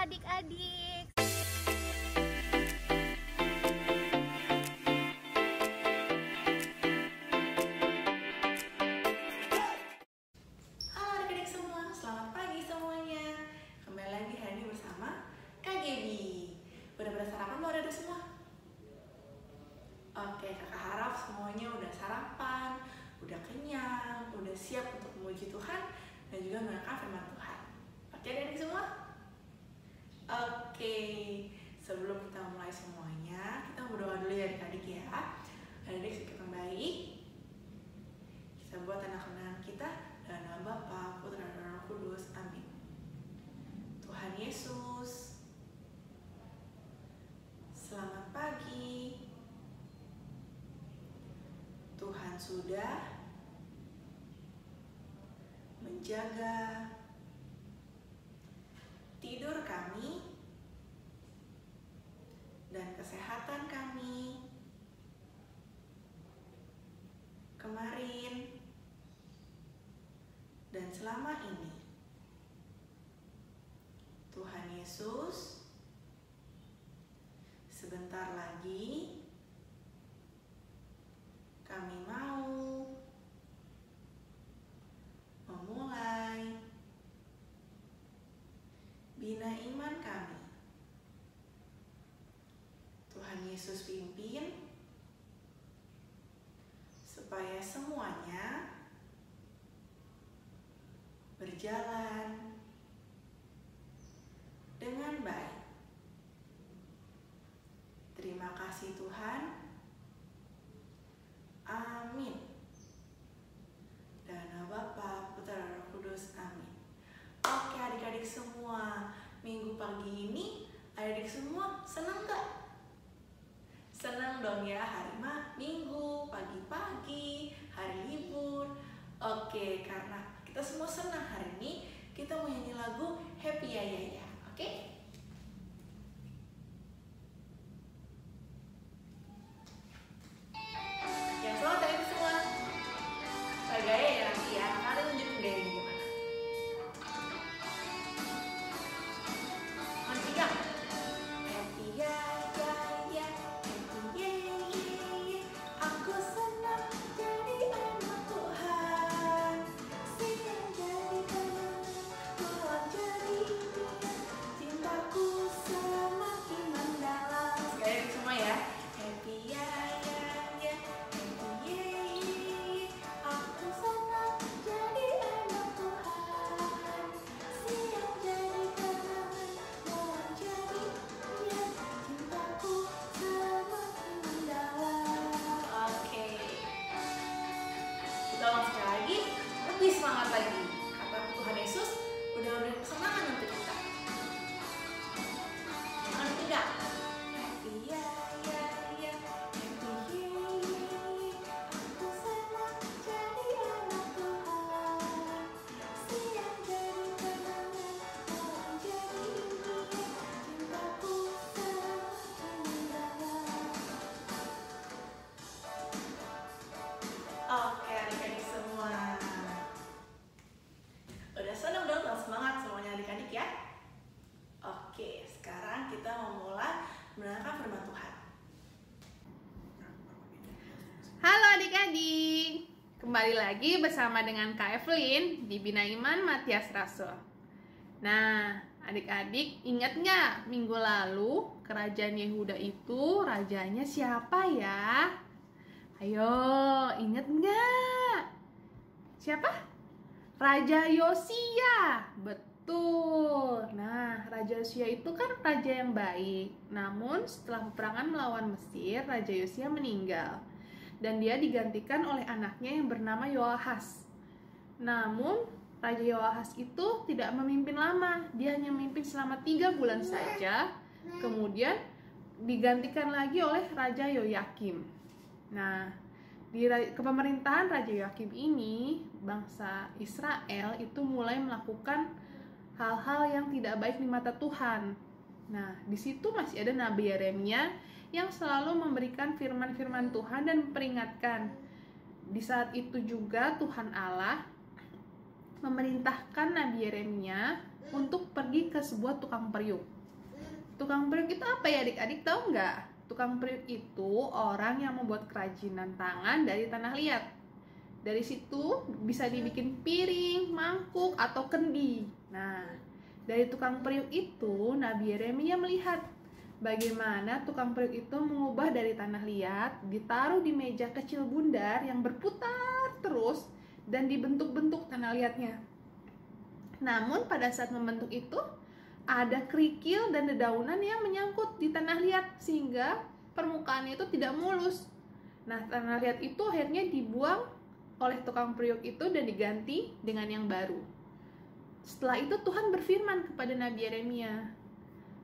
adik-adik. Halo adik-adik semua, selamat pagi semuanya. Kembali lagi hari ini bersama Kak Gaby. Udah pada sarapan belum adik semua? Oke, kakak harap semuanya udah sarapan, udah kenyang, udah siap untuk memuji Tuhan dan juga mendengarkan firman Tuhan. Oke adik-adik semua? Oke, sebelum kita mulai semuanya, kita berdoa dulu ya adik-adik ya. Adik-adik sedikit baik. Kita buat tanda kebenaran kita dalam nama Bapa, Putra, dan Roh Kudus. Amin. Tuhan Yesus, selamat pagi. Tuhan sudah menjaga tidur kami dan kesehatan kami kemarin dan selama ini. Tuhan Yesus, sebentar lagi kami mau memulai bina iman kami. Tuhan Yesus pimpin supaya semuanya berjalan dengan baik. Terima kasih Tuhan. Amin. Dan nama Bapa, Putra, dan Roh Kudus. Amin. Oke adik-adik semua, minggu pagi ini adik-adik semua senang gak? Senang dong ya, hari Minggu, pagi-pagi, hari libur. Oke, karena kita semua senang hari ini, kita mau nyanyi lagu Happy Ya Ya Ya. Oke? Yang selamat adik semua. Gaya ya nanti ya, kalian tunjukin gayanya gimana. Nanti ya. Happy ya ya ya, happy ya ya ya. Aku senang jadi anak Tuhan. Siang jadi kenangan, malam jadi impian. Cintaku semakin mendalam. Sekali semua ya. Happy ya ya ya, happy ya ya. Aku senang jadi anak Tuhan. Siang jadi kenangan, malam jadi impian. Cintaku semakin mendalam. Oke. Kita ulang sekali lagi, lebih semangat lagi. Kata Tuhan Yesus udah memberi kesenangan untuk kita. Jangan tidak. Happy ya ya ya, happy ya ya ya. Aku senang jadi anak Tuhan. Siang jadi kenangan, malam jadi impian. Cintaku semakin mendalam. Oke adik-adik semua, udah senang dong, semangat semuanya adik-adik ya. Oke, sekarang kita mau mulai mendengarkan firman Tuhan. Halo adik-adik, kembali lagi bersama dengan Kak Evelyn di Bina Iman Matias Rasul. Nah, adik-adik ingat nggak minggu lalu kerajaan Yehuda itu rajanya siapa ya? Ayo, ingat nggak? Siapa? Raja Yosia, betul. Nah, Raja Yosia itu kan raja yang baik. Namun setelah peperangan melawan Mesir, Raja Yosia meninggal. Dan dia digantikan oleh anaknya yang bernama Yoahas. Namun, Raja Yoahas itu tidak memimpin lama. Dia hanya memimpin selama 3 bulan saja. Kemudian digantikan lagi oleh Raja Yoyakim. Nah, di kepemerintahan Raja Yoyakim ini, bangsa Israel itu mulai melakukan hal-hal yang tidak baik di mata Tuhan. Nah, di situ masih ada Nabi Yeremia yang selalu memberikan firman-firman Tuhan dan memperingatkan. Di saat itu juga Tuhan Allah memerintahkan Nabi Yeremia untuk pergi ke sebuah tukang periuk. Tukang periuk itu apa ya adik-adik, tahu nggak? Tukang periuk itu orang yang membuat kerajinan tangan dari tanah liat. Dari situ bisa dibikin piring, mangkuk, atau kendi. Nah, dari tukang periuk itu Nabi Yeremia melihat bagaimana tukang periuk itu mengubah dari tanah liat, ditaruh di meja kecil bundar yang berputar terus dan dibentuk-bentuk tanah liatnya. Namun pada saat membentuk itu ada kerikil dan dedaunan yang menyangkut di tanah liat sehingga permukaannya itu tidak mulus. Nah, tanah liat itu akhirnya dibuang oleh tukang periuk itu dan diganti dengan yang baru. Setelah itu Tuhan berfirman kepada Nabi Yeremia,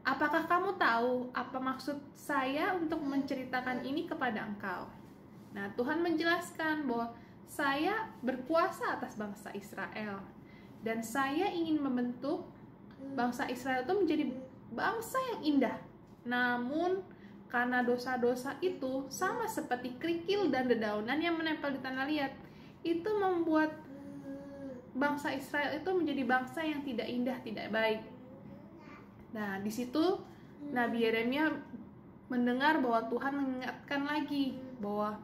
"Apakah kamu tahu apa maksud saya untuk menceritakan ini kepada engkau?" Nah, Tuhan menjelaskan bahwa saya berkuasa atas bangsa Israel dan saya ingin membentuk bangsa Israel itu menjadi bangsa yang indah. Namun karena dosa-dosa itu sama seperti kerikil dan dedaunan yang menempel di tanah liat, itu membuat bangsa Israel itu menjadi bangsa yang tidak indah, tidak baik. Nah, di situ Nabi Yeremia mendengar bahwa Tuhan mengingatkan lagi bahwa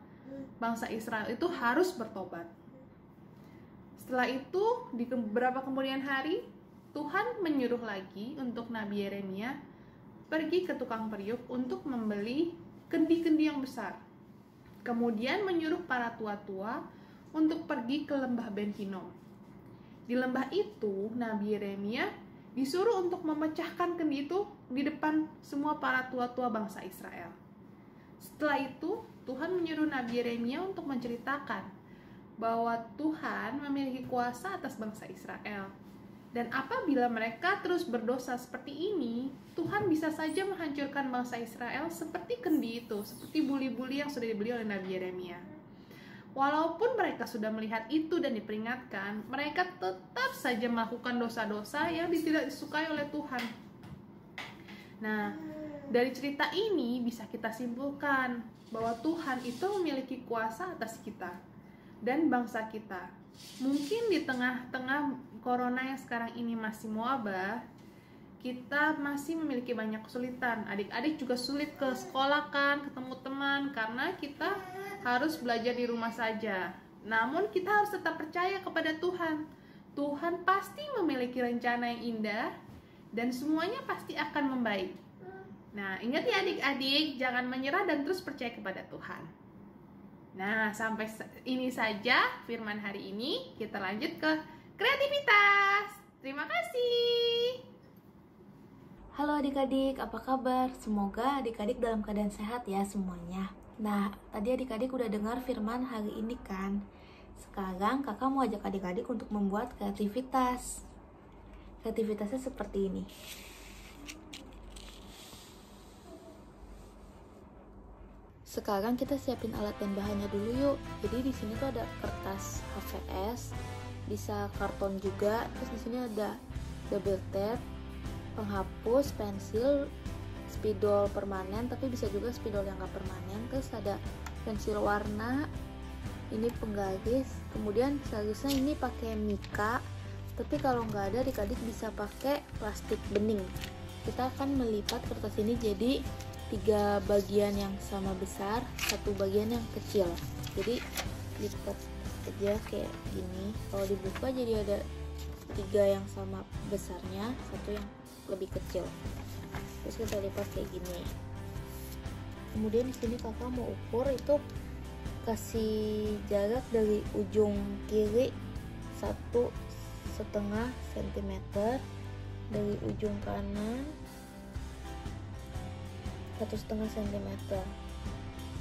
bangsa Israel itu harus bertobat. Setelah itu, di beberapa kemudian hari, Tuhan menyuruh lagi untuk Nabi Yeremia pergi ke tukang periuk untuk membeli kendi-kendi yang besar. Kemudian menyuruh para tua-tua untuk pergi ke lembah Ben Hinnom. Di lembah itu, Nabi Yeremia disuruh untuk memecahkan kendi itu di depan semua para tua-tua bangsa Israel. Setelah itu, Tuhan menyuruh Nabi Yeremia untuk menceritakan bahwa Tuhan memiliki kuasa atas bangsa Israel. Dan apabila mereka terus berdosa seperti ini, Tuhan bisa saja menghancurkan bangsa Israel seperti kendi itu, seperti buli-buli yang sudah dibeli oleh Nabi Yeremia. Walaupun mereka sudah melihat itu dan diperingatkan, mereka tetap saja melakukan dosa-dosa yang tidak disukai oleh Tuhan. Nah, dari cerita ini bisa kita simpulkan bahwa Tuhan itu memiliki kuasa atas kita dan bangsa kita. Mungkin di tengah-tengah corona yang sekarang ini masih mewabah, kita masih memiliki banyak kesulitan. Adik-adik juga sulit ke sekolah kan, ketemu teman, karena kita harus belajar di rumah saja. Namun kita harus tetap percaya kepada Tuhan. Tuhan pasti memiliki rencana yang indah dan semuanya pasti akan membaik. Nah, ingat ya adik-adik, jangan menyerah dan terus percaya kepada Tuhan. Nah, sampai ini saja firman hari ini. Kita lanjut ke kreativitas. Terima kasih. Halo adik-adik, apa kabar? Semoga adik-adik dalam keadaan sehat ya semuanya. Nah, tadi adik-adik udah dengar firman hari ini kan? Sekarang kakak mau ajak adik-adik untuk membuat kreativitas. Kreativitasnya seperti ini. Sekarang kita siapin alat dan bahannya dulu yuk. Jadi di sini tuh ada kertas HVS, bisa karton juga. Terus di sini ada double tape, penghapus, pensil, spidol permanen, tapi bisa juga spidol yang gak permanen. Terus ada pensil warna, ini penggaris. Kemudian seharusnya ini pakai mika, tapi kalau nggak ada adik-adik bisa pakai plastik bening. Kita akan melipat kertas ini jadi 3 bagian yang sama besar, 1 bagian yang kecil. Jadi lipat aja kayak gini. Kalau dibuka jadi ada 3 yang sama besarnya, 1 yang lebih kecil. Terus kita lipat kayak gini. Kemudian di sini kakak mau ukur itu, kasih jarak dari ujung kiri 1,5 cm, dari ujung kanan 1,5 cm.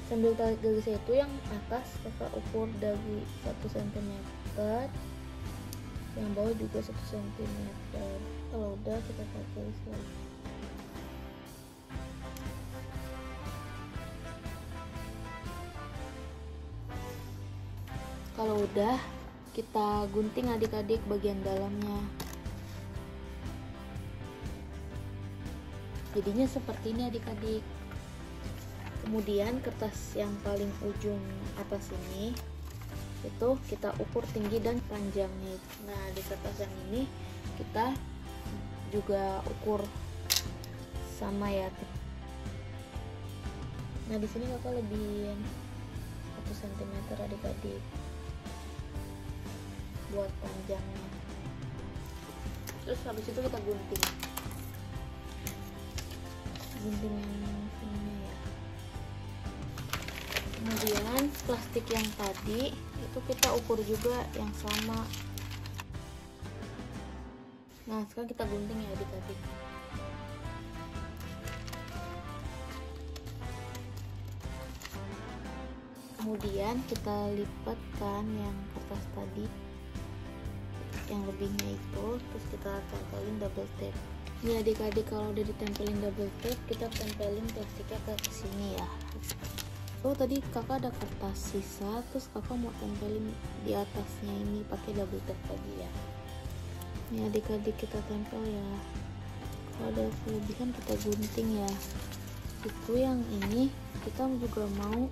Sambil tarik garisnya itu yang atas kakak ukur dari 1 cm, yang bawah juga 1 cm. Kalau udah kita tarik garis lagi. Kalau udah, kita gunting adik-adik bagian dalamnya. Jadinya seperti ini adik-adik. Kemudian kertas yang paling ujung atas ini, itu kita ukur tinggi dan panjangnya. Nah, di kertas yang ini kita juga ukur sama ya. Nah di sini kakak lebihin 1 cm adik-adik buat panjangnya. Terus habis itu kita gunting yang ininya ya. Kemudian plastik yang tadi itu kita ukur juga yang sama. Nah sekarang kita gunting ya adik-adik. Kemudian kita lipatkan yang kertas tadi yang lebihnya itu, terus kita tempelin double tape. Ini adik-adik kalau udah ditempelin double tape, kita tempelin plastiknya ke sini ya. Oh tadi kakak ada kertas sisa, terus kakak mau tempelin di atasnya ini pakai double tape lagi ya. Ini adik-adik kita tempel ya. Kalau ada kelebihan kita gunting ya. Itu yang ini kita juga mau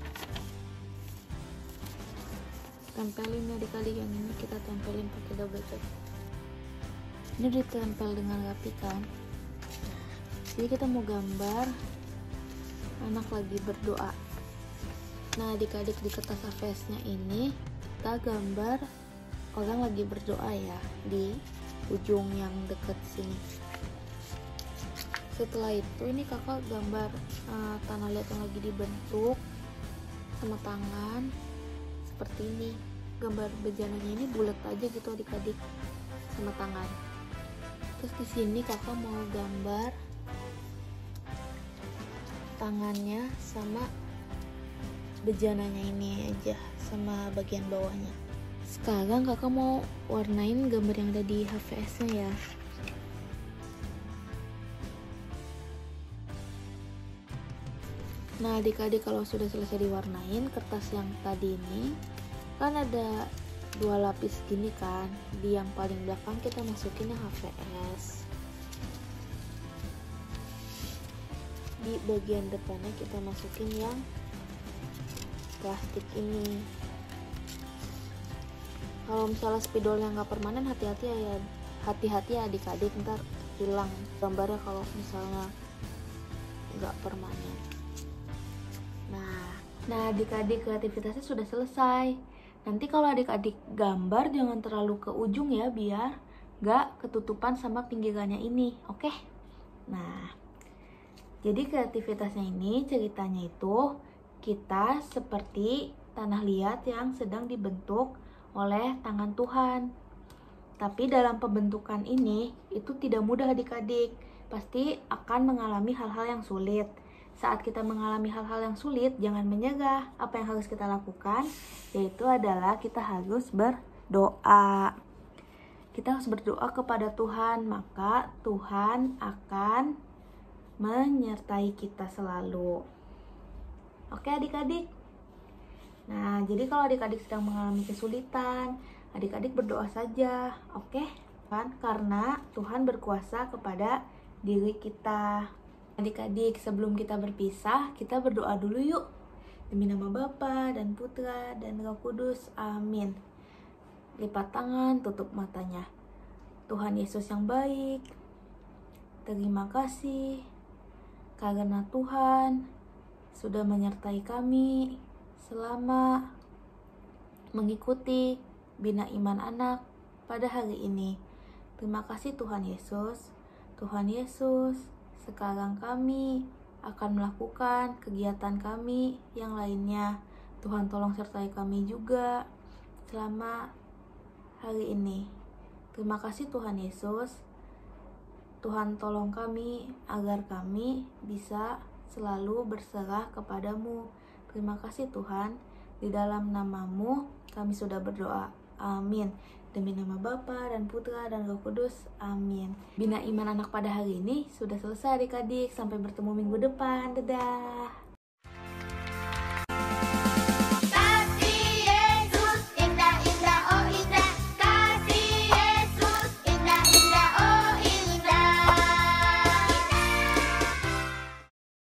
tempelin adik-adik, yang ini kita tempelin pakai double tape. Ini ditempel dengan rapi kan. Jadi kita mau gambar anak lagi berdoa. Nah adik-adik di kertas HVS nya ini kita gambar orang lagi berdoa ya di ujung yang deket sini. Setelah itu ini kakak gambar tanah liat yang lagi dibentuk sama tangan seperti ini. Gambar bejananya ini bulat aja gitu adik-adik sama tangan. Terus di sini kakak mau gambar tangannya sama bejananya ini aja sama bagian bawahnya. Sekarang kakak mau warnain gambar yang ada di HVS nya ya. Nah adik-adik kalau sudah selesai diwarnain kertas yang tadi ini kan ada 2 lapis gini kan. Di yang paling belakang kita masukin yang HVS, di bagian depannya kita masukin yang plastik ini. Kalau misalnya spidol yang nggak permanen, hati-hati ya adik-adik, ntar hilang gambarnya kalau misalnya nggak permanen. Nah adik-adik kreativitasnya sudah selesai. Nanti kalau adik-adik gambar jangan terlalu ke ujung ya, biar nggak ketutupan sama pinggirannya ini, oke? Nah jadi kreativitasnya ini ceritanya itu kita seperti tanah liat yang sedang dibentuk oleh tangan Tuhan. Tapi dalam pembentukan ini itu tidak mudah adik-adik, pasti akan mengalami hal-hal yang sulit. Saat kita mengalami hal-hal yang sulit, jangan menyerah. Apa yang harus kita lakukan? Yaitu adalah kita harus berdoa. Kita harus berdoa kepada Tuhan, maka Tuhan akan menyertai kita selalu. Oke adik-adik? Nah, jadi kalau adik-adik sedang mengalami kesulitan, adik-adik berdoa saja, oke? Kan? Karena Tuhan berkuasa kepada diri kita. Adik-adik, sebelum kita berpisah, kita berdoa dulu yuk. Demi nama Bapa dan Putra dan Roh Kudus, amin. Lipat tangan, tutup matanya. Tuhan Yesus yang baik, terima kasih karena Tuhan sudah menyertai kami selama mengikuti Bina Iman Anak pada hari ini. Terima kasih Tuhan Yesus. Tuhan Yesus, sekarang kami akan melakukan kegiatan kami yang lainnya. Tuhan tolong sertai kami juga selama hari ini. Terima kasih Tuhan Yesus. Tuhan tolong kami agar kami bisa selalu berserah kepadamu. Terima kasih Tuhan. Di dalam nama-Mu kami sudah berdoa. Amin. Demi nama Bapa dan Putra dan Roh Kudus. Amin. Bina Iman Anak pada hari ini sudah selesai adik-adik. Sampai bertemu minggu depan. Dadah.